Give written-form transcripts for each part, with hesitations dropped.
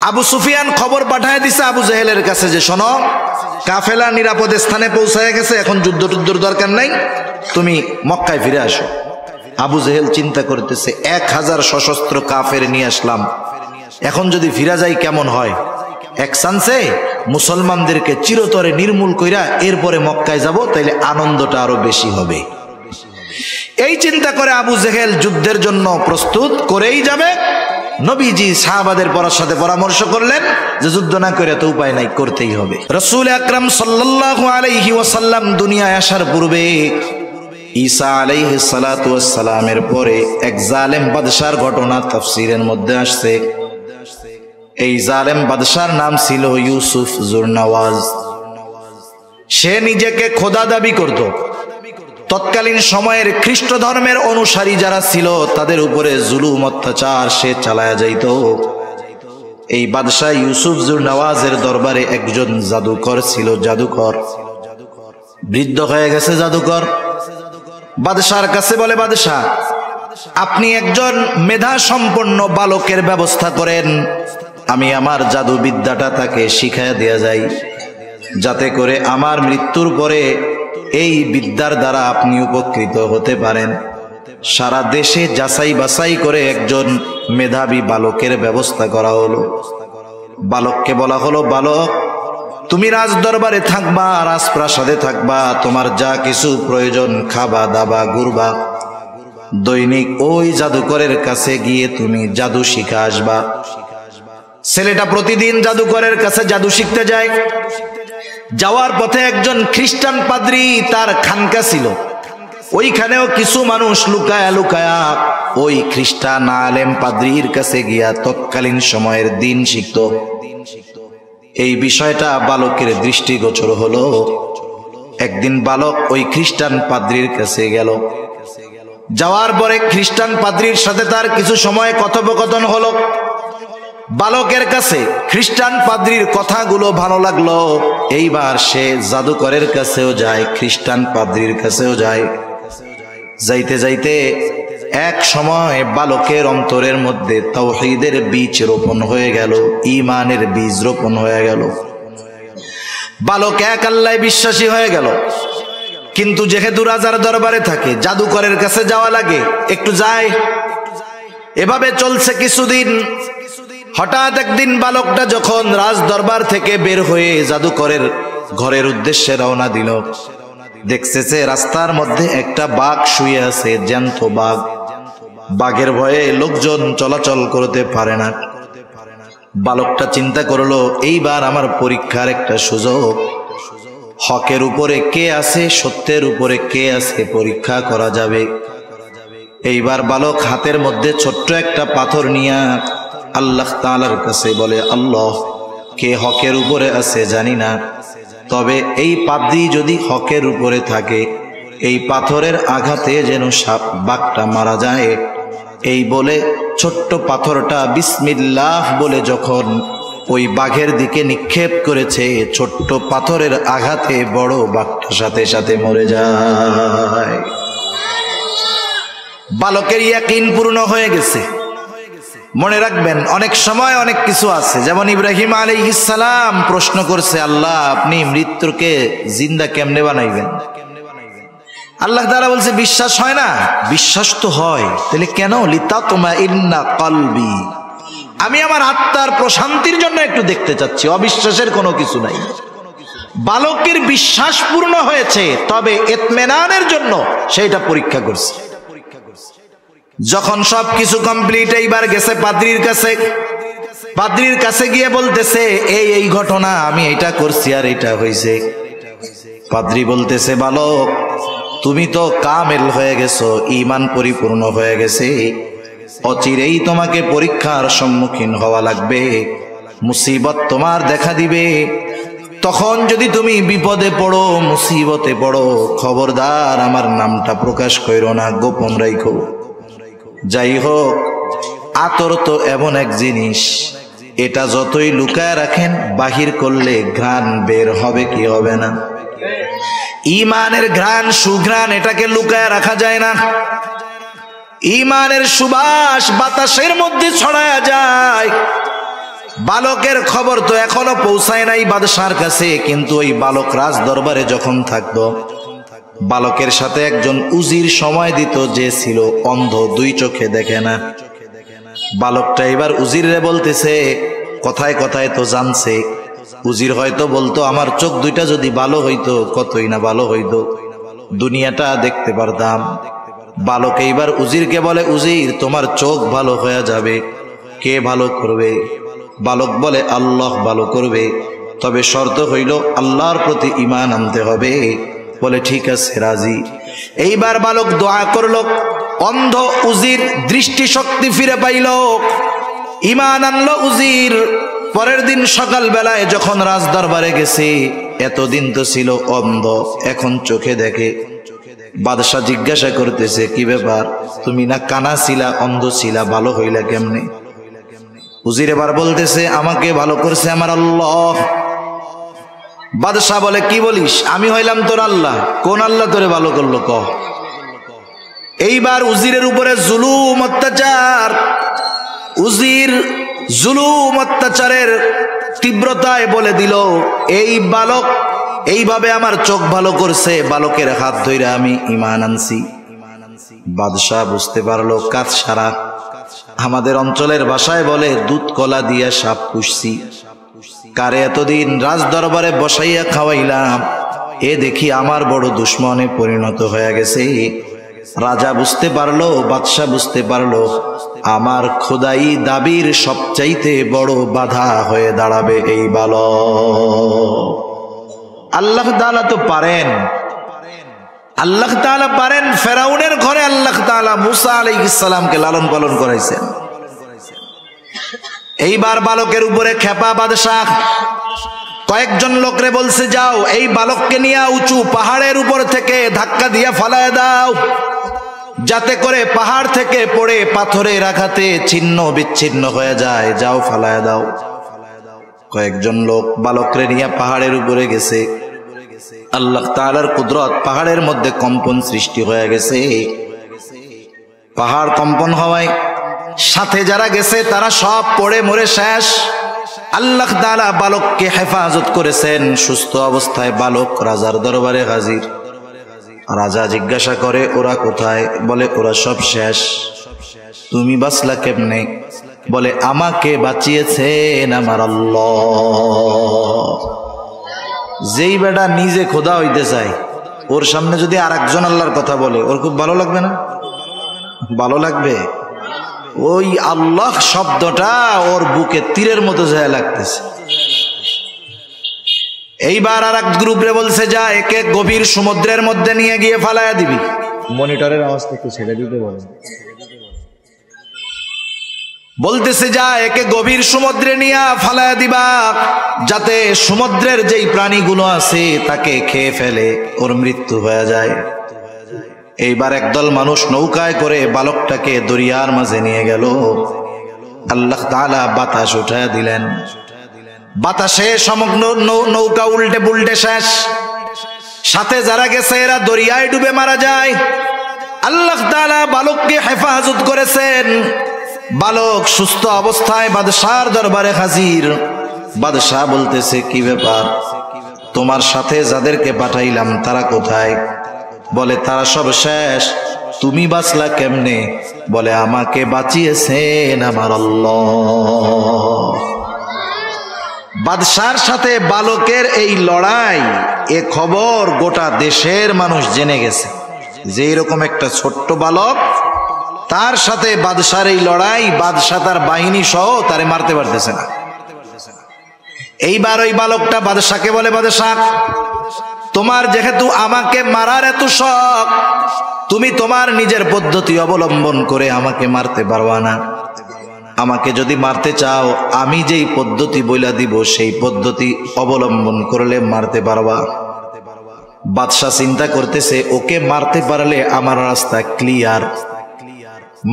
আবু সুফিয়ান খবর পাঠায় দিছে আবু জেহেলের কাছে যে শোনো, কাফেলা নিরাপদ স্থানে পৌঁছায় গেছে, এখন যুদ্ধ টুদ্ধর দরকার নাই, তুমি মক্কায় ফিরে আসো। আবু জেহেল চিন্তা করতেছে 1000 সশস্ত্র কাফের নিয়ে আসলাম, এখন যদি ফিরা যাই কেমন হয়, এক চান্সে মুসলমানদেরকে চিরতরে নির্মূল কইরা এরপরে মক্কায় যাব, তাইলে আনন্দটা আরো বেশি হবে। এই চিন্তা করে আবু জেহেল যুদ্ধের জন্য প্রস্তুত করেই যাবে। নবীজি সাহাবাদের সাথে পরামর্শ করলেন যে যুদ্ধ না করে তো উপায় নাই, করতেই হবে। রাসূল আকরাম সাল্লাল্লাহু আলাইহি ওয়াসাল্লাম দুনিয়ায় আসার পূর্বে ঈসা আলাইহিস সালাতু ওয়াস সালামের পরে এক জালেম বাদশার ঘটনা তাফসীরের মধ্যে আসছে। এই জালেম বাদশার নাম ছিল ইউসুফ জুরনাওয়াজ। সে নিজেকে খোদা দাবি করত। তৎকালীন সময়ের খ্রিস্ট ধর্মের অনুসারী যারা ছিল তাদের উপরে জুলুম অত্যাচার সে চালায়া যাইত। এই বাদশাহ ইউসুফ জুরনাওয়াজের দরবারে একজন জাদুকর ছিল, জাদুকর বৃদ্ধ হয়ে গেছে। জাদুকর বাদশার কাছে বলে, বাদশাহ আপনি একজন মেধা সম্পন্ন বালকের ব্যবস্থা করেন, আমি আমার জাদু বিদ্যাটা তাকে শিখাইয়া দেয়া যাই, যাতে করে আমার মৃত্যুর পরে এই বিদ্যার দ্বারা আপনি উপকৃত হতে পারেন। সারা দেশে যাচাই বাছাই করে একজন মেধাবী বালকের ব্যবস্থা করা হলো। বালককে বলা হলো, বালক তুমি রাজ দরবারে থাকবা, রাজপ্রাসাদে থাকবা, তোমার যা কিছু প্রয়োজন খাবা দাবা ঘুরবা, দৈনিক ওই জাদুকরের কাছে গিয়ে তুমি জাদু শিখা আসবা। ছেলেটা প্রতিদিন জাদুকরের কাছে জাদু শিখতে যায়। যাওয়ার পথে একজন খ্রিস্টান পাদ্রী তার খানকা ছিল, ওইখানেও কিছু মানুষ লুকায়া লুকায়া ওই খ্রিস্টান আলেম পাদ্রীর কাছে গিয়া তৎকালীন সময়ের দিন শিখত। এই বিষয়টা বালকের দৃষ্টিগোচর হলো। একদিন বালক ওই খ্রিস্টান পাদ্রীর কাছে গেল। যাওয়ার পরে খ্রিস্টান পাদ্রীর সাথে তার কিছু সময় কথোপকথন হলো। বালকের কাছে খ্রিস্টান পাদ্রীর কথাগুলো ভালো লাগলো। এইবার সে জাদুকরের কাছেও যায়, খ্রিস্টান পাদ্রীর কাছেও যায়। যাইতে যাইতে এক সময় বালকের অন্তরের মধ্যে তাওহীদের বীজ রোপণ হয়ে গেল, ঈমানের বীজ রোপণ হয়ে গেল। বালক এক আল্লাহয় বিশ্বাসী হয়ে গেল। কিন্তু যেহেতু রাজার দরবারে থাকে, জাদুকরের কাছে যাওয়া লাগে, একটু যায়। এভাবে চলছে কিছুদিন। হঠাৎ একদিন বালকটা যখন রাজ দরবার থেকে বের হয়ে জাদুকরের ঘরের উদ্দেশ্যে রওনা দিল, দেখতেছে রাস্তার মধ্যে একটা বাঘ শুয়ে আছে, জ্যান্ত বাঘ। বাঘের ভয়ে লোকজন চলাচল করতে পারে না। বালকটা চিন্তা করলো, এইবার আমার পরীক্ষার একটা সুযোগ। হকের উপরে কে আছে, সত্যের উপরে কে আছে পরীক্ষা করা যাবে। এইবার বালক হাতের মধ্যে ছোট্ট একটা পাথর নিয়ে আল্লাহ তাআলার কাছে বলে, আল্লাহ কে হকের উপরে আছে জানি না, তবে এই পাদ্রী যদি হকের উপরে থাকে, এই পাথরের আঘাতে যেন বাঘটা মারা যায়। এই বলে ছোট্ট পাথরটা বিসমিল্লাহ বলে যখন ওই বাঘের দিকে নিক্ষেপ করেছে, ছোট্ট পাথরের আঘাতে বড় বাঘটা সাথে সাথে মরে যায়। বালকের ইয়াকিন পূর্ণ হয়ে গেছে। মনে রাখবেন, অনেক সময় অনেক কিছু আছে। যেমন ইব্রাহিম আলাইহিস সালাম প্রশ্ন করছে, আল্লাহ আপনি মৃত্যুকে জিন্দা কেমনে বানাইবেন? আল্লাহ তাআলা বলছে, বিশ্বাস হয় না? বিশ্বাস তো হয়, তাহলে কেন? লিতাতমাইন্না কলবি, আমি আমার আত্মার প্রশান্তির জন্য একটু দেখতে চাচ্ছি, অবিশ্বাসের কোনো কিছু নাই। বালকের বিশ্বাস পূর্ণ হয়েছে, তবে ইতমিনানের জন্য সেইটা পরীক্ষা করছে। যখন সবকিছু কমপ্লিট, এইবার গেছে পাদ্রীর কাছে। পাদ্রীর কাছে গিয়ে বলতেছে, এই ঘটনা, আমি এটা করছি আর এটা হয়েছে। পাদ্রী বলতেছে, বালক তুমি তো কামেল হয়ে গেছো, ঈমান পরিপূর্ণ হয়ে গেছে, অচিরেই তোমাকে পরীক্ষার সম্মুখীন হওয়া লাগবে, মুসিবত তোমার দেখা দিবে। তখন যদি তুমি বিপদে পড়ো, মুসিবতে পড়ো, খবরদার আমার নামটা প্রকাশ করো না, গোপন রাখো। যাই হোক, আতর তো এমন এক জিনিস, এটা যতই লুকায় রাখেন, বাহির করলে ঘ্রাণ বের হবে কি হবে না? ঈমানের ঘ্রাণ, সুঘ্রাণ, এটাকে লুকায় রাখা যায় না। ঈমানের সুবাস বাতাসের মধ্যে ছড়ায়া যায়। বালকের খবর তো এখনো পৌঁছায় নাই বাদশার কাছে, কিন্তু ওই বালক রাজ দরবারে যখন থাকতো, বালকের সাথে একজন উজির সময় দিত যে ছিল অন্ধ, দুই চোখে দেখে না। বালকটা এবার উজিরে বলতেছে, কথায় কথায় তো জানছে। উজির হয়তো বলতো আমার চোখ দুইটা যদি ভালো হইতো কতই না ভালো হইতো, দুনিয়াটা দেখতে পারতাম। বালক এইবার উজিরকে বলে, উজির তোমার চোখ ভালো হয়ে যাবে, কে ভালো করবে? বালক বলে আল্লাহ ভালো করবে, তবে শর্ত হইল আল্লাহর প্রতি ঈমান আনতে হবে। বলে ঠিক আছে, রাজি। এইবার বালক দোয়া করলো, অন্ধ উজির দৃষ্টিশক্তি ফিরে পাইল, ঈমান আনলো উজির। পরের দিন সকাল বেলায় যখন রাজ দরবারে গেছে, এতদিন তো ছিল অন্ধ, এখন চোখে দেখে। বাদশাহ জিজ্ঞাসা করতেছে, কি ব্যাপার, তুমি না কানা ছিলা, অন্ধ ছিলা, ভালো হইলা কেমনে? উজির এবার বলতেছে, আমাকে ভালো করছে আমার আল্লাহ। বাদশাহ বলে, কি বলিস, আমি হইলাম তোর আল্লাহ? কোন আল্লাহ তোরে ভালো করলো ক? এইবার উজিরের উপরে জুলুম অত্যাচার, উজির জুলুম অত্যাচারের তীব্রতায় বলে দিল, এই বালক এইভাবে আমার চোখ ভালো করছে, বালকের হাত ধইরা আমি ঈমান আনছি। বাদশাহ বুঝতে পারলো কাজ সারা। আমাদের অঞ্চলের ভাষায় বলে দুধ কলা দিয়া সাপ পুষছি। কারে এতদিন রাজ দরবারে বসাইয়া খাওয়াইলাম, এ দেখি আমার বড় দুশ্মনে পরিণত হয়ে গেছে। রাজা বুঝতে পারলো, বাদশাহ বুঝতে পারলো, আমার খোদাই দাবির সবচাইতে বড় বাধা হয়ে দাঁড়াবে এই বালক। আল্লাহ তাআলা তো পারেন, আল্লাহ তাআলা পারেন। ফেরাউনের ঘরে আল্লাহ তাআলা মুসা আলাইহিস সালামকে লালন পালন করাইছেন। এইবার বালকের উপরে খেপা বাদশাহ কয়েকজন লোকরে বলছে, যাও এই বালককে নিয়ে উঁচু পাহাড়ের উপর থেকে ধাক্কা দিয়া ফালায় দাও, যাতে করে পাহাড় থেকে পড়ে পাথরের আঘাতে ছিন্ন বিচ্ছিন্ন হয়ে যায়, যাও ফালায় দাও। কয়েকজন লোক বালকরে নিয়ে পাহাড়ের উপরে গেছে। আল্লাহ তাআলার কুদরত, পাহাড়ের মধ্যে কম্পন সৃষ্টি হয়ে গেছে। পাহাড় কম্পন হওয়ায় সাথে যারা গেছে তারা সব পড়ে মরে শেষ। আল্লাহ তাআলা বালককে হেফাজত করেছেন। সুস্থ অবস্থায় বালক রাজার দরবারে হাজির। রাজা জিজ্ঞাসা করে, ওরা কোথায়? বলে ওরা সব শেষ। তুমি বাঁচলা কেমনে? বলে আমাকে বাঁচিয়েছেন আমার আল্লাহ। যেই বেটা নিজে খোদা হইতে চায়, ওর সামনে যদি আর একজন আল্লাহর কথা বলে, ওর খুব ভালো লাগবে না? ভালো লাগবে। ওই আল্লাহ শব্দটা ওর বুকে তীরের মতো যায় লাগতেছে। এইবার আর এক গ্রুপরে বলছে, যা একে গভীর সমুদ্রের মধ্যে নিয়ে গিয়ে ফালায়া দিবি। মনিটরের আওয়াজটা একটু ছেড়ে দিতে বলেন। বলতেছে, যা একে গভীর সমুদ্রে নিয়ে ফালায়া দিবা, যাতে সমুদ্রের যেই প্রাণীগুলো আছে তাকে খেয়ে ফেলে, ওর মৃত্যু হয়ে যায়। এইবার একদল মানুষ নৌকায় করে বালকটাকে দরিয়ার মাঝে নিয়ে গেল। আল্লাহ তাআলা বাতাস উঠায়া দিলেন। বাতাসে সমগ্র নৌকা উল্টে পুল্টে শেষ। সাথে যারা গেছে এরা দরিয়ায় ডুবে মারা যায়। আল্লাহ তাআলা বালককে হেফাজত করেছেন। বালক সুস্থ অবস্থায় বাদশার দরবারে হাজির। বাদশাহ বলতেছে, কি ব্যাপার, তোমার সাথে যাদেরকে পাঠাইলাম তারা কোথায়? বলে তারা সব শেষ। তুমি বাঁচলা কেমনে? বলে আমাকে বাঁচিয়েছেন আমার আল্লাহ। বাদশার সাথে বালকের এই লড়াই, এ খবর গোটা দেশের মানুষ জেনে গেছে যে এরকম একটা ছোট্ট বালক, তার সাথে বাদশার এই লড়াই, বাদশা তার বাহিনী সহ তারে মারতে পারতেছে না। এইবার ওই বালকটা বাদশাকে বলে, বাদশাহ তোমার যেহেতু আমাকে মারার এত শখ, তুমি তোমার নিজের পদ্ধতি অবলম্বন করে আমাকে মারতে পারবা না। আমাকে যদি মারতে চাও, আমি যেই পদ্ধতি বইলা দিব সেই পদ্ধতি অবলম্বন করলে মারতে পারবা। বাদশা চিন্তা করতেছে, ওকে মারতে পারলে আমার রাস্তা ক্লিয়ার।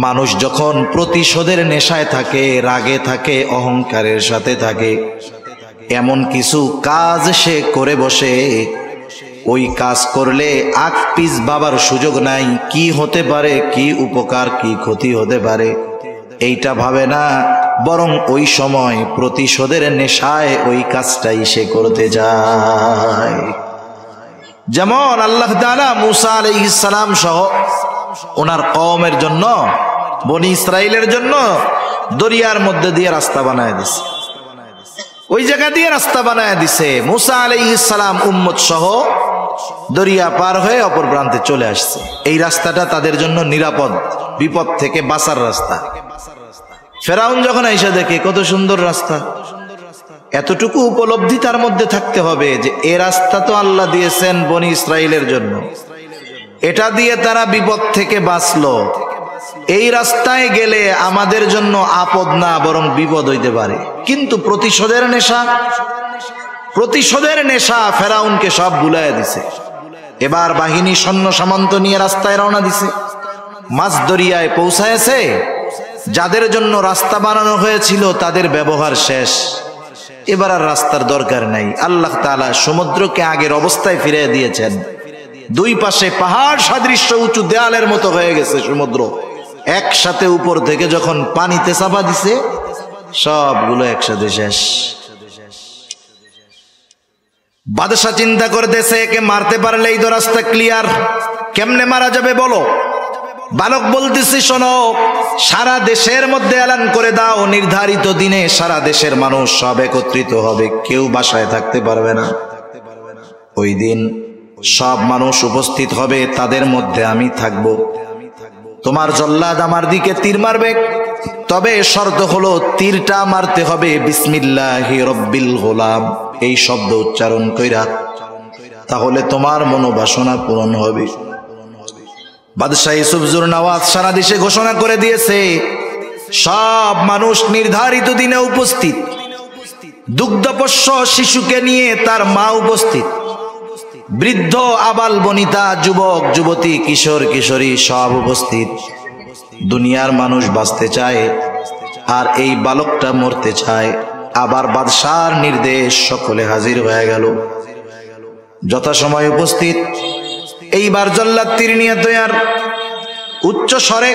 মানুষ যখন প্রতিশোধের নেশায় থাকে, রাগে থাকে, অহংকারের সাথে থাকে, এমন কিছু কাজ সে করে বসে, ওই কাজ করলে আগ পিছ বাবার সুযোগ নাই। কি হতে পারে, কি উপকার, কি ক্ষতি হতে পারে, এইটা ভাবে না, বরং ওই সময় প্রতিশোধের নেশায় ওই কাজটাই সে করতে যায়। যেমন আল্লাহ তাআলা মূসা আলাইহিস সালাম সহ ওনার কওমের জন্য, বনি ইসরাইলের জন্য দরিয়ার মধ্যে দিয়ে রাস্তা বানায় দিছে। ওই জায়গা দিয়ে রাস্তা বানায় দিছে। মূসা আলাইহিস সালাম উম্মত সহ দরিয়া পার হয়ে অপর প্রান্তে চলে আসছে। এই রাস্তাটা তাদের জন্য নিরাপদ, বিপদ থেকে বাঁচার রাস্তা। ফেরাউন যখন আইসা দেখে কত সুন্দর রাস্তা, এতটুকু উপলব্ধি তার মধ্যে থাকতে হবে যে এ রাস্তা তো আল্লাহ দিয়েছেন বনি ইসরাইলের জন্য, এটা দিয়ে তারা বিপদ থেকে বাঁচলো, এই রাস্তায় গেলে আমাদের জন্য আপদ না বরং বিপদ হইতে পারে। কিন্তু প্রতিশোধের নেশা ফেরাউনকে সব ভুলাইয়া দিছে। এবার বাহিনী সৈন্য সামন্ত নিয়ে রাস্তায় রওনা দিছে। মাঝ দরিয়ায় পৌঁছায়ছে। যাদের জন্য রাস্তা বানানো হয়েছিল তাদের ব্যবহার শেষ, এবার আর রাস্তার দরকার নাই। আল্লাহ তাআলা সমুদ্রকে আগের অবস্থায় ফিরিয়ে দিয়েছেন। দুই পাশে পাহাড় সাদৃশ্য উঁচু দেয়ালের মতো হয়ে গেছে সমুদ্র। একসাথে উপর থেকে যখন পানিতে চাপা দিছে, সবগুলো একসাথে শেষ। বাদশাহ চিন্তা করতেছে একে মারতে পারলেই তো রাস্তা ক্লিয়ার, কেমনে মারা যাবে বলো? বালক বলতেছি, শোনো, সারা দেশের মধ্যে এলান করে দাও, নির্ধারিত দিনে সারা দেশের মানুষ সব একত্রিত হবে, কেউ বাসায় থাকতে পারবে না। ওই দিন সব মানুষ উপস্থিত হবে, তাদের মধ্যে আমি থাকব। তোমার জল্লাদ আমার দিকে তীর মারবে, তবে শর্ত হলো তীরটা মারতে হবে বিসমিল্লাহি রব্বিল গোলাম, এই শব্দ উচ্চারণ কইরা, তাহলে তোমার মনোবাসনা পূরণ হবে। বাদশাহ ইউসুফ জুরনাওয়াজ সারা দেশে ঘোষণা করে দিয়েছে, সব মানুষ নির্ধারিত দিনে উপস্থিত। দুগ্ধপোষ্য শিশুকে নিয়ে তার মা উপস্থিত, বৃদ্ধ আবাল বনিতা, যুবক যুবতী, কিশোর কিশোরী সব উপস্থিত। দুনিয়ার মানুষ বাঁচতে চায় আর এই বালকটা মরতে চায়। আবার বাদশার নির্দেশ, সকলে হাজির হয়ে গেল। যথাসময় উপস্থিত। এইবার জল্লাদ তীর নিয়ে তৈয়ার। উচ্চ স্বরে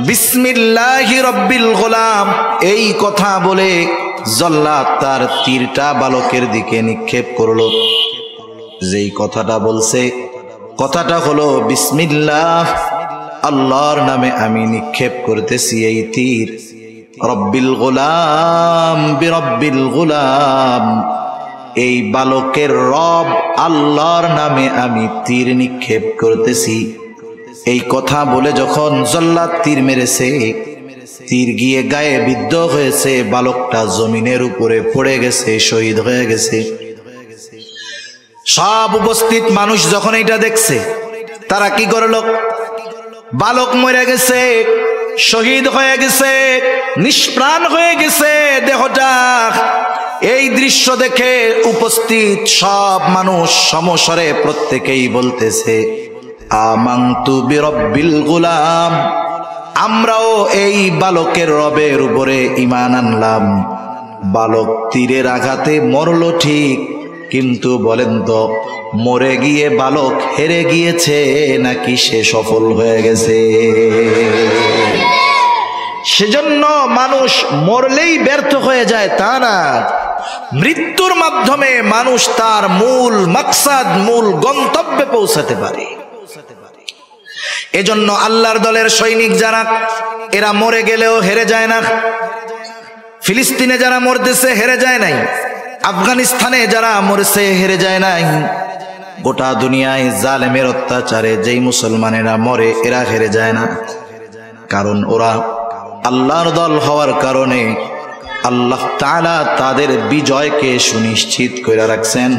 বিসমিল্লাহি রব্বিল গোলাম এই কথা বলে জল্লাদ তার তীরটা বালকের দিকে নিক্ষেপ করলো। যেই কথাটা বলছে, কথাটা হলো বিসমিল্লাহ, আল্লাহর নামে আমি নিক্ষেপ করতেছি এই তীর। রব্বিল গোলাম বিরব্বিল গোলাম, এই বালকের রব আল্লাহর নামে আমি তীর নিক্ষেপ করতেছি। এই কথা বলে যখন জল্লাদ তীর মেরেছে, তীর গিয়ে গায়ে বিদ্ধ হয়েছে, বালকটা জমিনের উপরে পড়ে গেছে, শহীদ হয়ে গেছে। সব উপস্থিত মানুষ যখন এটা দেখছে, তারা কি করলো? বালক মরে গেছে, শহীদ হয়ে গেছে, নিষ্প্রাণ হয়ে গেছে দেহটা। এই দৃশ্য দেখে উপস্থিত সব মানুষ সমস্বরে প্রত্যেকেই বলতেছে, আমানতু বিরব্বিল গোলাম, আমরাও এই বালকের রবের উপরে ঈমান আনলাম। বালক তীরের আঘাতে মরল ঠিক, কিন্তু বলেন তো, মরে গিয়ে বালক হেরে গিয়েছে নাকি সে সফল হয়ে গেছে? সেজন্য মানুষ মরলেই ব্যর্থ হয়ে যায় তা না, মৃত্যুর মাধ্যমে মানুষ তার মূল মাকসাদ, মূল গন্তব্যে পৌঁছাতে পারে। এজন্য আল্লাহর দলের সৈনিক যারা, এরা মরে গেলেও হেরে যায় না। ফিলিস্তিনে যারা মরতেছে হেরে যায় নাই, আফগানিস্তানে যারা মরেছে হেরে যায় নাই। গোটা দুনিয়ায় জালেমের অত্যাচারে যেই মুসলমানেরা মরে, এরা হেরে যায় না। কারণ ওরা আল্লাহর দল হওয়ার কারণে আল্লাহ তাআলা তাদের বিজয়কে সুনিশ্চিত করে রাখছেন।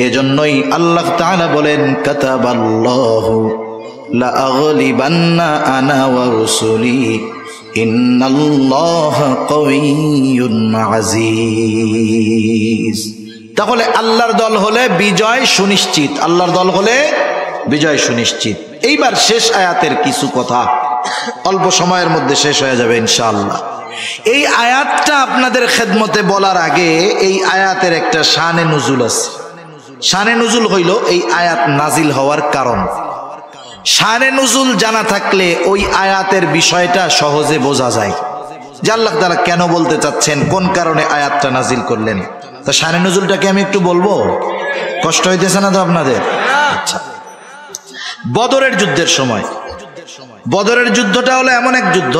এজন্যই আল্লাহ তাআলা বলেন, কাতাবাল্লাহু লা আগলিবান্না আনা ওয়া রুসুলি ইন্নাল্লাহা কাওয়িয়্যুন আজিজ। তাহলে আল্লাহর দল হলে বিজয় সুনিশ্চিত, আল্লাহর দল হলে বিজয় সুনিশ্চিত। এইবার শেষ আয়াতের কিছু কথা অল্প সময়ের মধ্যে শেষ হয়ে যাবে ইনশাআল্লাহ। এই আয়াতটা আপনাদের খেদমতে বলার আগে এই আয়াতের একটা শানে নুজুল আছে। শানে নুজুল হইল এই আয়াত নাজিল হওয়ার কারণ। শানে নুজুল জানা থাকলে ওই আয়াতের বিষয়টা সহজে বোঝা যায়। যে আল্লাহ তাআলা কেন বলতে চাচ্ছেন, কোন কারণে আয়াতটা নাজিল করলেন। তা শানে নুজুলটাকে আমি একটু বলবো, কষ্ট হইতেছে না তো আপনাদের? আচ্ছা, বদরের যুদ্ধের সময়, বদরের যুদ্ধটা হলো এমন এক যুদ্ধ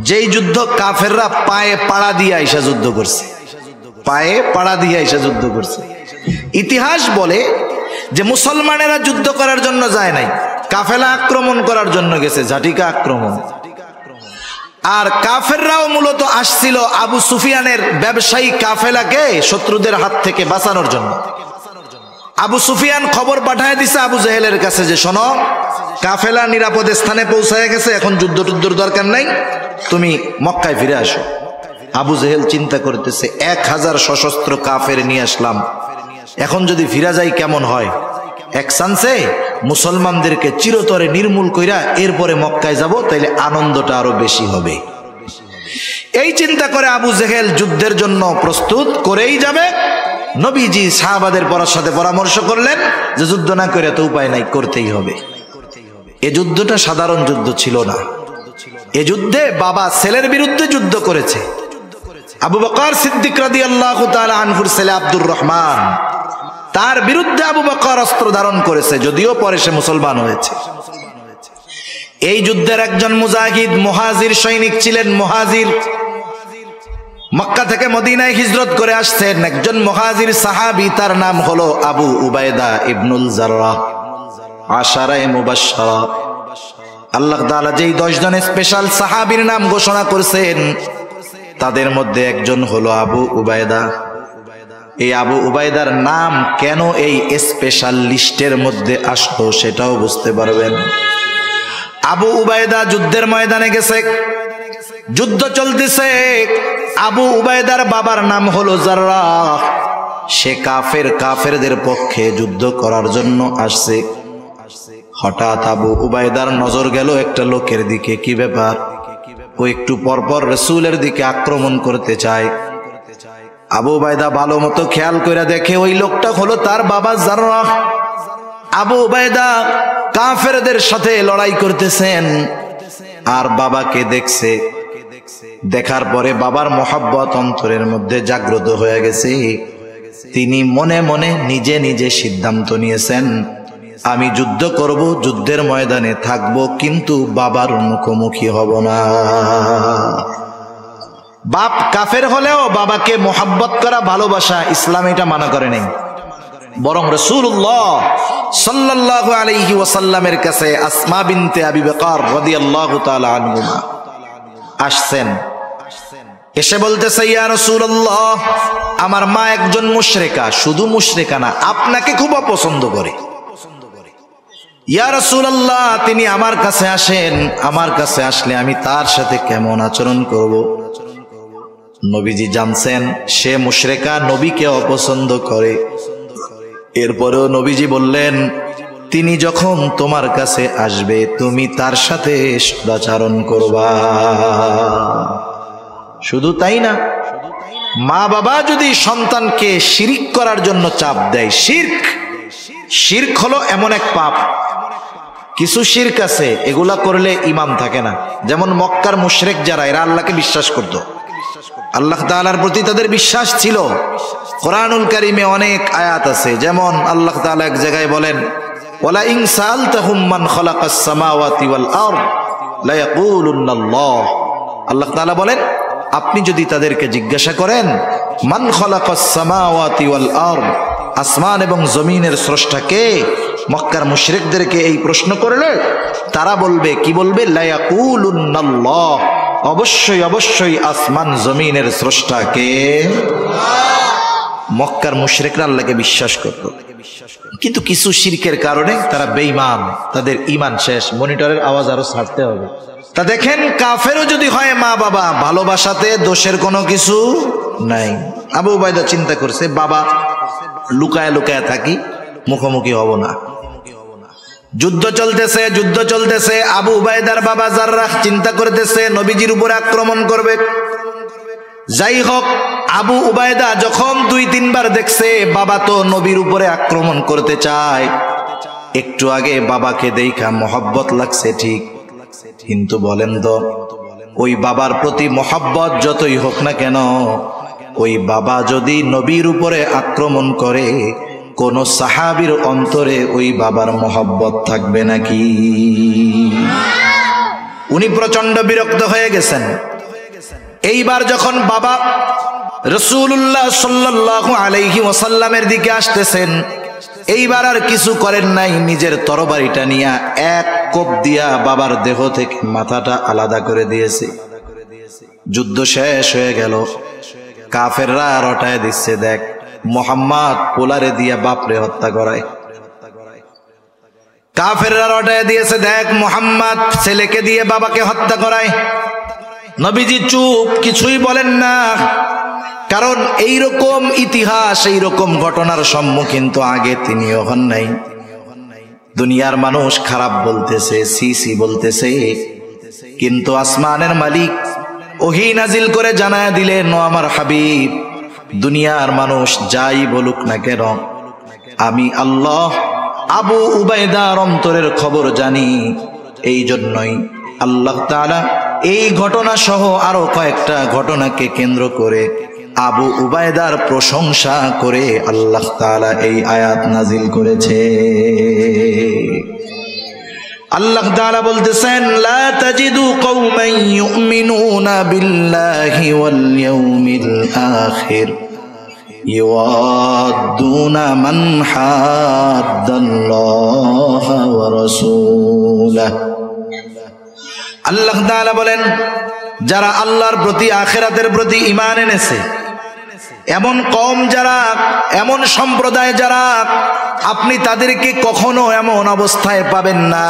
যেই যুদ্ধ কাফেররা পায়ে পাড়া দিয়ে আইসা যুদ্ধ করছে, পায়ে পাড়া দিয়ে আইসা যুদ্ধ করছে। ইতিহাস বলে যে মুসলমানেরা যুদ্ধ করার জন্য যায় নাই, কাফেলা আক্রমণ করার জন্য গেছে, ঝাটিকা আক্রমণ। আর কাফেররাও মূলত আসছিল আবু সুফিয়ানের ব্যবসায়ী কাফেলাকে শত্রুদের হাত থেকে বাঁচানোর জন্য। আবু সুফিয়ান খবর পাঠায় দিছে আবু জেহেলের কাছে যে শোনো, কাফেলা নিরাপদ স্থানে পৌঁছায় গেছে, এখন যুদ্ধ টুদ্ধর দরকার নাই, তুমি মক্কায় ফিরে আসো। আবু জেহেল চিন্তা করতেছে 1000 সশস্ত্র কাফের নিয়ে আসলাম, এখন যদি ফিরা যাই কেমন হয়, এক চান্সে মুসলমানদেরকে চিরতরে নির্মূল কইরা এরপরে মক্কায় যাব, তাইলে আনন্দটা আরো বেশি হবে। এই চিন্তা করে আবু জেহেল যুদ্ধের জন্য প্রস্তুত করেই যাবে। নবীজি সাহাবাদের সাথে পরামর্শ করলেন যে যুদ্ধ না করে তো উপায় নাই, করতেই হবে। এ যুদ্ধটা সাধারণ যুদ্ধ ছিল না, এ যুদ্ধে বাবা ছেলের বিরুদ্ধে যুদ্ধ করেছে। আবু বকর সিদ্দিক রাদিয়াল্লাহু তাআলা আনহুর ছেলে আব্দুর রহমান, তার বিরুদ্ধে আবু বকর অস্ত্র ধারণ করেছে, যদিও পরে সে মুসলমান হয়েছে। এই যুদ্ধের একজন মুজাহিদ মুহাজির সৈনিক ছিলেন। মুহাজির মক্কা থেকে মদিনায় হিজরত করে আসছেন একজন মুহাজির সাহাবী, তার নাম হলো আবু উবাইদা ইবনুল জাররাহ। আশারায়ে মুবাশশারা, আল্লাহ তাআলা যেই 10 জন স্পেশাল সাহাবীর নাম ঘোষণা করেছেন, তাদের মধ্যে একজন হলো আবু উবাইদা। এই আবু উবাইদার নাম কেন এই স্পেশাল লিস্টের মধ্যে আসলো সেটাও বুঝতে পারবেন। আবু উবাইদা যুদ্ধের ময়দানে গেছে, যুদ্ধ চলতেছে। আবু উবাইদার বাবার নাম হলো জাররাহ, সে কাফেরদের পক্ষে যুদ্ধ করার জন্য আসছে। হঠাৎ আবু উবাইদার নজর গেল একটা লোকের দিকে। কি ব্যাপার? ও একটু পরপর রাসূলের দিকে আক্রমণ করতে চায়। আবু উবাইদা ভালো মতো খেয়াল করে দেখে ওই লোকটা হলো তার বাবা জাররাহ। আবু উবাইদা কাফেরদের সাথে লড়াই করতেছেন আর বাবাকে দেখছে। দেখার পরে বাবার মহব্বত অন্তরের মধ্যে জাগ্রত হয়ে গেছে। তিনি মনে মনে নিজে নিজে সিদ্ধান্ত নিয়েছেন, আমি যুদ্ধ করব, যুদ্ধের ময়দানে থাকব, কিন্তু বাবার মুখোমুখি হব না। বাপ কাফের হলেও বাবাকে মোহাব্বত করা, ভালোবাসা, ইসলাম এটা মানা করে নাই। বরং রাসূলুল্লাহ সাল্লাল্লাহু আলাইহি ওয়াসাল্লামের কাছে আসমা বিনতে আবি বকর রাদিয়াল্লাহু তাআলা আনহুমা আসছেন। এসে বলতেছে, ইয়া রাসূলুল্লাহ, আমার মা একজন মুশরিকা, শুধু মুশরিকা না, আপনাকে খুব অপছন্দ করে। ইয়া রাসূলুল্লাহ, তিনি আমার কাছে আসেন, আমার কাছে আসলে আমি তার সাথে কেমন আচরণ করব? নবীজি জানছেন সে মুশরিকা, নবীকে অপছন্দ করে। এরপরেও নবীজি বললেন, তিনি যখন তোমার কাছে আসবে তুমি তার সাথে সদাচরণ করবা। শুধু তাই না, মা বাবা যদি সন্তানকে শিরক করার জন্য চাপ দেয়, শিরক হলো এমন এক পাপ, কিছু শিরক আছে এগুলা করলে ঈমান থাকে না। যেমন মক্কার মুশরিক যারা, এরা আল্লাহকে বিশ্বাস করত, আল্লাহ তাআলার প্রতি তাদের বিশ্বাস ছিল। কোরআনুল কারীমে অনেক আয়াত আছে, যেমন আল্লাহ তাআলা এক জায়গায় বলেন, ওয়ালা ইন সাআলতাহুম মান খালাকাস সামাওয়াতি ওয়াল আরদ লা ইয়াকুলুন্নাল্লাহ। আল্লাহ তাআলা বলেন, আপনি যদি তাদেরকে জিজ্ঞাসা করেন মান খালাকাস সামাওয়াতি ওয়াল আরদ, আসমান এবং জমিনের স্রষ্টা কে, মক্কার মুশরিকদেরকে এই প্রশ্ন করলে তারা বলবে, কি বলবে? লা ইয়াকুলুন্নাল্লাহ, অবশ্যই অবশ্যই আসমান জমিনের স্রষ্টা কে। মক্কার মুশরিকরা আল্লাহকে বিশ্বাস করত, কিন্তু কিছু শিরকের কারণে তারা বেঈমান, তাদের ঈমান শেষ। মনিটরের আওয়াজ আরো ছাড়তে হবে। তা দেখেন, কাফেরও যদি হয় মা বাবা, ভালোবাসাতে দোষের কোনো কিছু নাই। আবু উবাইদা চিন্তা করছে, বাবা লুকায় লুকায় থাকি, মুখোমুখি হব না। যুদ্ধ চলতেছে। আবু উবাইদার বাবা জাররাহ চিন্তা করতেছে নবীজির উপর আক্রমণ করবে। যাই হোক, আবু উবাইদা যখন 2-3 বার দেখছে বাবা তো নবীর উপরে আক্রমণ করতে চায়, একটু আগে বাবাকে দেখা মহব্বত লাগছে ঠিক, কিন্তু বলেন তো ওই বাবার প্রতি মহব্বত যতই হোক না কেন, ওই বাবা যদি নবীর উপরে আক্রমণ করে, কোন সাহাবীর অন্তরে ওই বাবার মহব্বত থাকবে নাকি? উনি প্রচন্ড বিরক্ত হয়ে গেছেন। এইবার যখন বাবা রাসূলুল্লাহ সাল্লাল্লাহু আলাইহি ওয়াসাল্লামের দিকে আসতেছেন, এইবার আর কিছু করেন নাই, নিজের তরবারিটা নিয়ে এক কোপ দিয়া বাবার দেহ থেকে মাথাটা আলাদা করে দিয়েছে। যুদ্ধ শেষ হয়ে গেল, কাফেররা রটায় দিচ্ছে, দেখ মুহাম্মদ পোলারে দিয়া বাপরে হত্যা করায়। কাফেররা রটায় দিয়েছে, দেখ মুহাম্মদ ছেলেকে দিয়ে বাবাকে হত্যা করায়। নবীজি চুপ, কিছুই বলেন না, কারণ এইরকম ইতিহাস, এইরকম ঘটনার সম্মুখীন তো আগে তিনিও হন নাই। দুনিয়ার মানুষ খারাপ বলতেছে, সি বলতেছে, কিন্তু আসমানের মালিক ওহী নাজিল করে জানায় দিলেন, ও আমার হাবিব, দুনিয়ার মানুষ যাই বলুক না কেন, আমি আল্লাহ আবু উবাইদার অন্তরের খবর জানি। এই জন্যই আল্লাহ তাআলা এই ঘটনা সহ আরো কয়েকটা ঘটনাকে কেন্দ্র করে আবু উবাইদার প্রশংসা করে আল্লাহ তাআলা এই আয়াত নাজিল করেছে। আল্লাহ তাআলা বলতেছেন, লা তাজিদু কওমান ইউমিনুনা বিল্লাহি ওয়াল ইয়াউমিল আখির ইউআদ্দুনা মান হাদ্দাল্লাহা ওয়া রাসূলাহু। আল্লাহ তাআলা বলেন, যারা আল্লাহর প্রতি, আখিরাতের প্রতি ঈমান এনেছে, এমন কওম যারা, এমন সম্প্রদায় যারা, আপনি তাদেরকে কখনো এমন অবস্থায় পাবেন না,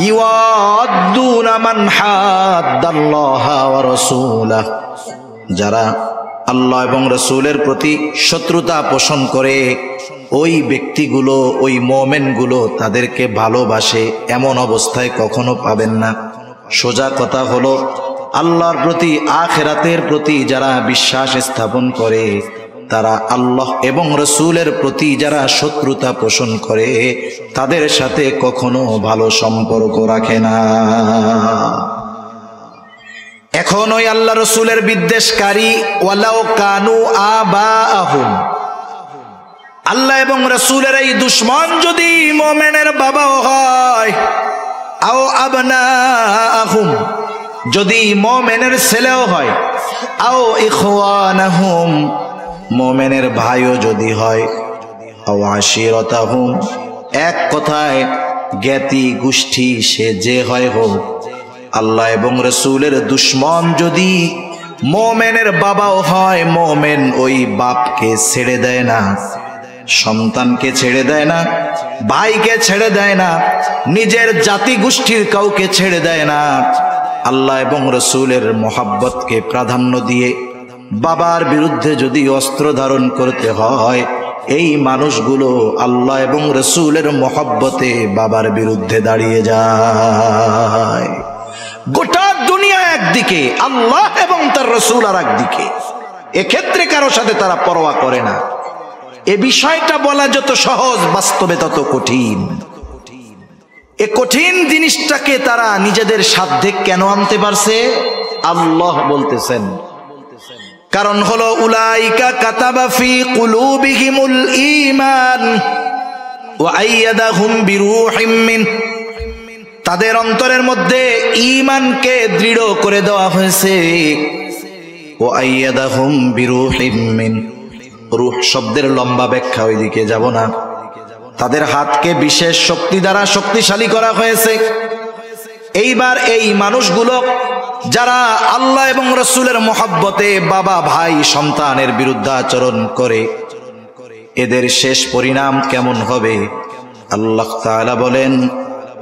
ইউআদ্দুনা মান হাদ্দাল্লাহা ওয়া রাসূলাহু, যারা আল্লাহ এবং রাসূলের প্রতি শত্রুতা পোষণ করে, ওই ব্যক্তিগুলো, ওই মুমিনগুলো তাদেরকে ভালোবাসে, এমন অবস্থায় কখনো পাবেন না। সোজা কথা হলো, আল্লাহর প্রতি, আখিরাতের প্রতি যারা বিশ্বাস স্থাপন করে, তারা আল্লাহ এবং রাসূলের প্রতি যারা শত্রুতা পোষণ করে, তাদের সাথে কখনো ভালো সম্পর্ক রাখে না। এখন ওই আল্লাহ রাসূলের বিদ্বেষকারী, ওয়ালাউ কানু আবাআহুম, আল্লাহ এবং রাসূলের এই দুশমন যদি মুমিনের বাবাও হয়, আও আবনাআহুম, যদি মুমিনের ছেলেও হয়, আও ইখওয়ানাহুম, মুমিনের ভাইও যদি হয়, আও আশিরাতাহুম, এক কথায় জ্ঞাতি গোষ্ঠী সে যে হয় হোক, আল্লাহ এবং রাসূলের দুশমন যদি মুমিনের বাবাও হয়, মুমিন ওই বাপকে ছেড়ে দেয় না, সন্তানকে ছেড়ে দেয় না, ভাইকে ছেড়ে দেয় না, নিজের জাতি গোষ্ঠীর কাউকে ছেড়ে দেয় না। আল্লাহ এবং রাসূলের মহব্বতকে প্রাধান্য দিয়ে বাবার বিরুদ্ধে যদি অস্ত্র ধারণ করতে হয়, এই মানুষগুলো আল্লাহ এবং রাসূলের মহব্বতে বাবার বিরুদ্ধে দাঁড়িয়ে যায়। গোটা দুনিয়া একদিকে, আল্লাহ এবং তার রাসূল আর একদিকে, এক্ষেত্রে কারো সাথে তারা পরোয়া করে না। এ বিষয়টা বলা যত সহজ, বাস্তবে তত কঠিন। এ কঠিন জিনিসটাকে তারা নিজেদের সাধ্যে কেন আনতে পারছে? আল্লাহ বলতেছেন, কারণ হলো উলাইকা কাতাবা ফি কুলুবিহিমুল ঈমান ওয়া আইয়াদাহুম বিরূহিম মিন, তাদের অন্তরের মধ্যে ঈমানকে দৃঢ় করে দেওয়া হয়েছে। ওয়া আইয়াদাহুম বিরূহিম মিন, রূহ শব্দের লম্বা ব্যাখ্যা ওইদিকে যাব না। তাদের হাতকে বিশেষ শক্তি দ্বারা শক্তিশালী করা হয়েছে। এইবার এই মানুষগুলো যারা আল্লাহ এবং রাসূলের মহব্বতে বাবা, ভাই, সন্তানের বিরুদ্ধে আচরণ করে, এদের শেষ পরিণাম কেমন হবে? আল্লাহ তাআলা বলেন,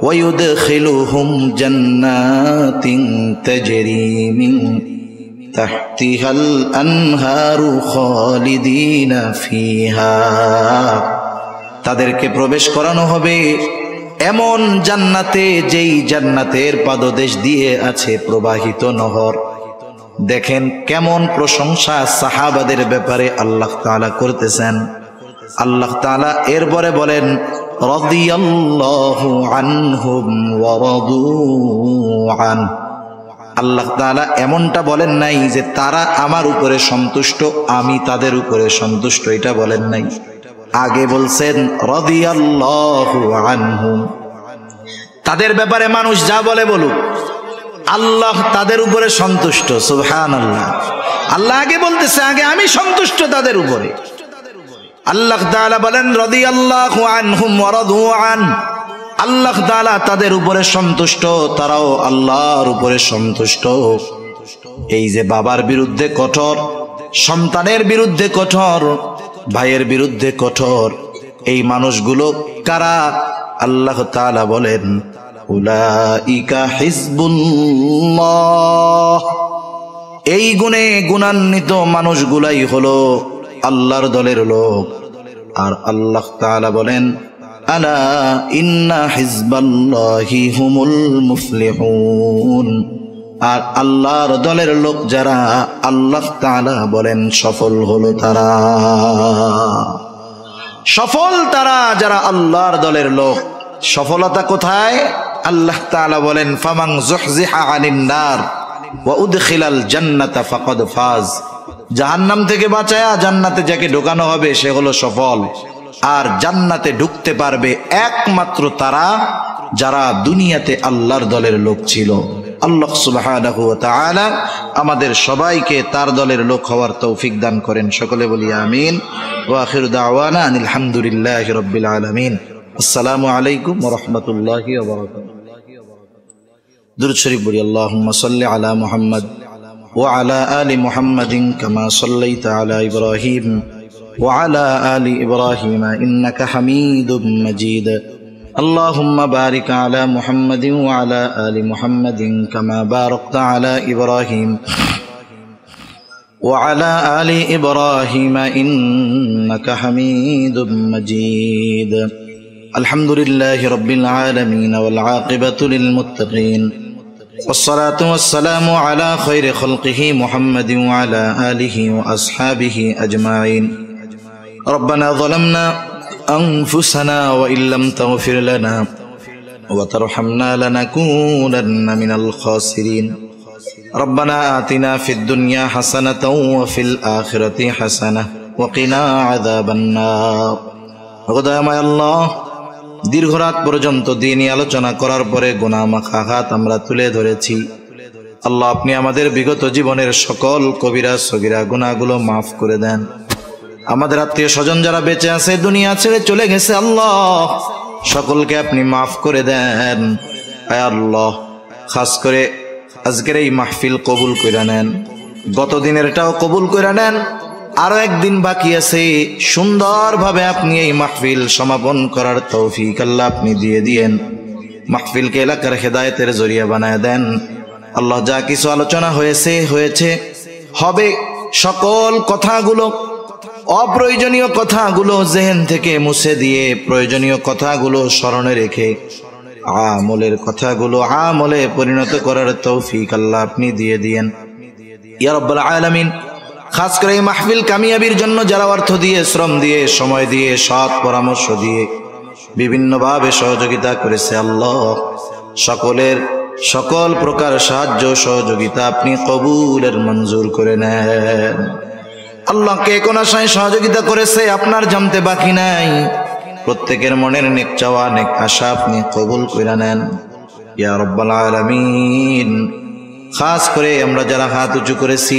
ওয়ায়ুদখিলুহুম জান্নাতিন তাজরি মিন তাহতিহাল আনহারু খালিদিনা ফিহা, তাদেরকে প্রবেশ করানো হবে এমন জান্নাতে, যেই জান্নাতের পাদদেশ দিয়ে আছে প্রবাহিত নহর। দেখেন কেমন প্রশংসা সাহাবাদের ব্যাপারে আল্লাহ তাআলা করতেছেন। আল্লাহ তাআলা এরপরে বলেন, রাদিয়াল্লাহু আনহুম ওয়া রাদু আন, আল্লাহ তাআলা এমনটা বলেন নাই যে তারা আমার উপরে সন্তুষ্ট, আমি তাদের উপরে সন্তুষ্ট, এটা বলেন নাই। আগে বলছেন রাদিয়াল্লাহু আনহুম। তাদের ব্যাপারে মানুষ যা বলে বলুক, আল্লাহ তাদের উপরে সন্তুষ্ট। সুবহানাল্লাহ। আল্লাহ আগে বলতেছে, আগে আমি সন্তুষ্ট তাদের উপরে। আল্লাহ তাআলা বলেন রাদিয়াল্লাহু আনহুম ওয়া রাদু আন। আল্লাহ তাআলা তাদের উপরে সন্তুষ্ট, তারাও আল্লাহর উপরে সন্তুষ্ট। এই যে বাবার বিরুদ্ধে কঠোর, সন্তানের বিরুদ্ধে কঠোর, ভাইয়ের বিরুদ্ধে কঠোর, এই মানুষগুলো কারা? আল্লাহ তাআলা বলেন উলাইকা হিজবুল্লাহ। এই গুণে গুণান্বিত মানুষগুলাই হলো আল্লাহর দলের লোক। আর আল্লাহ তাআলা বলেন আলা ইন্না হিজবাল্লাহি হুমুল মুফলিহুন। আর আল্লাহর দলের লোক যারা, আল্লাহ তাআলা বলেন সফল হলো তারা। সফল তারা যারা আল্লাহর দলের লোক। সফলতা কোথায়? আল্লাহ তাআলা বলেন ফামান যুহজিহা আনিন নার ওয়া উদখিলাল জান্নাতা ফাকাদ ফাজ। জাহান্নাম থেকে বাঁচায়া জান্নাতে যাকে ঢোকানো হবে সে হলো সফল। আর জান্নাতে ঢুকতে পারবে একমাত্র তারা যারা দুনিয়াতে আল্লাহর দলের লোক ছিল। আল্লাহ সুবহানাহু ওয়া তাআলা আমাদের সবাইকে তার দলের লোক হওয়ার তৌফিক দান করেন। সকলে বলি আমিন। ওয়া আখিরু দাওয়ানা আনিল হামদুলিল্লাহি রাব্বিল আলামিন। আসসালামু আলাইকুম ওয়া রাহমাতুল্লাহি ওয়া বারাকাতুহু। দুরূদ শরীফ বলি আল্লাহুম্মা সাল্লি আলা মুহাম্মদ ওয়া আলা আলি মুহাম্মাদিন কামা সাল্লাইতা আলা ইব্রাহিম ওয়া আলা আলি ইব্রাহিম ইন্নাকা হামিদুম মাজিদ। اللهم بارك على محمد وعلى آل محمد كما باركت على إبراهيم وعلى آل إبراهيم إنك حميد مجيد. الحمد لله رب العالمين والعاقبة للمتقين والصلاة والسلام على خير خلقه محمد وعلى آله وأصحابه أجمعين. ربنا ظلمنا أنفسنا وإن لم تغفر لنا وترحمنا لنكونن من الخاسرين. ربنا آتنا في الدنيا حسنة وفي الآخرة حسنة وقنا عذاب النار. খোদাময় আল্লাহ, দীর্ঘ রাত পর্যন্ত দিনই আলোচনা করার পরে গুনাহ মাখা হাত আমরা তুলে ধরেছি। আল্লাহ, আপনি আমাদের বিগত জীবনের সকল কবিরা সগীরা গুনাহগুলো মাফ করে দেন। আমাদের আত্মীয় স্বজন যারা বেঁচে আছে, দুনিয়া ছেড়ে চলে গেছে, আল্লাহ সকলকে আপনি মাফ করে দেন। আয় আল্লাহ, খাস করে আজকের এই মাহফিল কবুল করে নেন, গত দিনেরটাও কবুল করে নেন। আরো একদিন বাকি আছে, সুন্দরভাবে আপনি এই মাহফিল সমাপন করার তৌফিক আল্লাহ আপনি দিয়ে দিয়েন। মাহফিলকে এলাকার হেদায়েতের জরিয়া বানায় দেন। আল্লাহ, যা কিছু আলোচনা হয়েছে হবে, সকল কথাগুলো, অপ্রয়োজনীয় কথাগুলো জেহেন থেকে মুছে দিয়ে প্রয়োজনীয় কথাগুলো স্মরণে রেখে আমলের কথাগুলো আমলে পরিণত করার তৌফিক আল্লাহ আপনি দিয়ে দিয়েন ইয়া রাব্বাল আলামিন। খাস করে এই মাহফিল কামিয়াবির জন্য যারা অর্থ দিয়ে, শ্রম দিয়ে, সময় দিয়ে, সৎ পরামর্শ দিয়ে বিভিন্নভাবে সহযোগিতা করেছে, আল্লাহ সকলের সকল প্রকার সাহায্য সহযোগিতা আপনি কবুলের মঞ্জুর করে নেন। আল্লাহ, কে কোন আশায় সহযোগিতা করেছে আপনার জানতে বাকি নাই। প্রত্যেকের মনের নেক চাওয়া, নেক আশা আপনি কবুল করে নেন ইয়া রাব্বাল আলামিন। খাস করে আমরা যারা হাত উঁচু করেছি,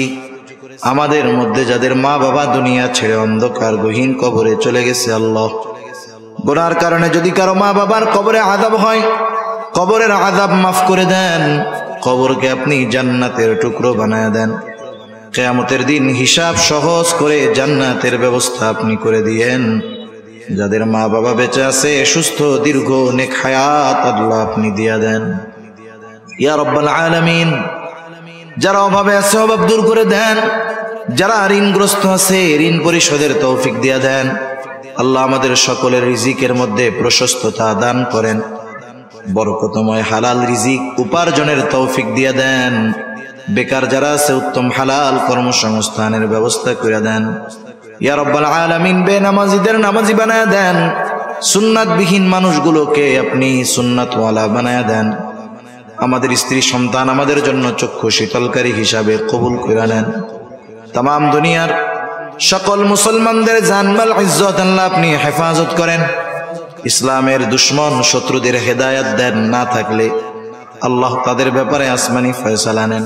আমাদের মধ্যে যাদের মা বাবা দুনিয়া ছেড়ে অন্ধকার গহীন কবরে চলে গেছে, আল্লাহ গুনার কারণে যদি কারো মা বাবার কবরে আযাব হয়, কবরের আযাব মাফ করে দেন। কবরকে আপনি জান্নাতের টুকরো বানায় দেন। কিয়ামতের দিন হিসাব সহজ করে জান্নাতের ব্যবস্থা আপনি করে দিয়েন। যাদের মা বাবা বেঁচে আছে, সুস্থ দীর্ঘ নেক হায়াত আল্লাহ আপনি দিয়া দেন ইয়া রাব্বাল আলামিন। যারা অভাবে আছে, অভাব দূর করে দেন। যারা ঋণগ্রস্ত আছে, ঋণ পরিশোধের তৌফিক দিয়া দেন। আল্লাহ, আমাদের সকলের রিজিকের মধ্যে প্রশস্ততা দান করেন। বরকতময় হালাল রিজিক উপার্জনের তৌফিক দিয়া দেন। বেকার যারা আছে, উত্তম হালাল কর্মসংস্থানের ব্যবস্থা করে দেন ইয়া রাব্বাল আলামিন। বেনামাজিদের নামাজি বানায় দেন। সুন্নাতবিহীন মানুষগুলোকে আপনি সুন্নাতওয়ালা বানায় দেন আমাদের স্ত্রী সন্তান আমাদের জন্য চক্ষু শীতলকারী হিসাবে কবুল করে নেন। তাম দুনিয়ার সকল মুসলমানদের জানমাল ইজ্জত আল্লাহ আপনি হেফাজত করেন। ইসলামের দুশ্মন শত্রুদের হেদায়েত দেন, না থাকলে আল্লাহ তাদের ব্যাপারে আসমানি ফয়সালা নেন।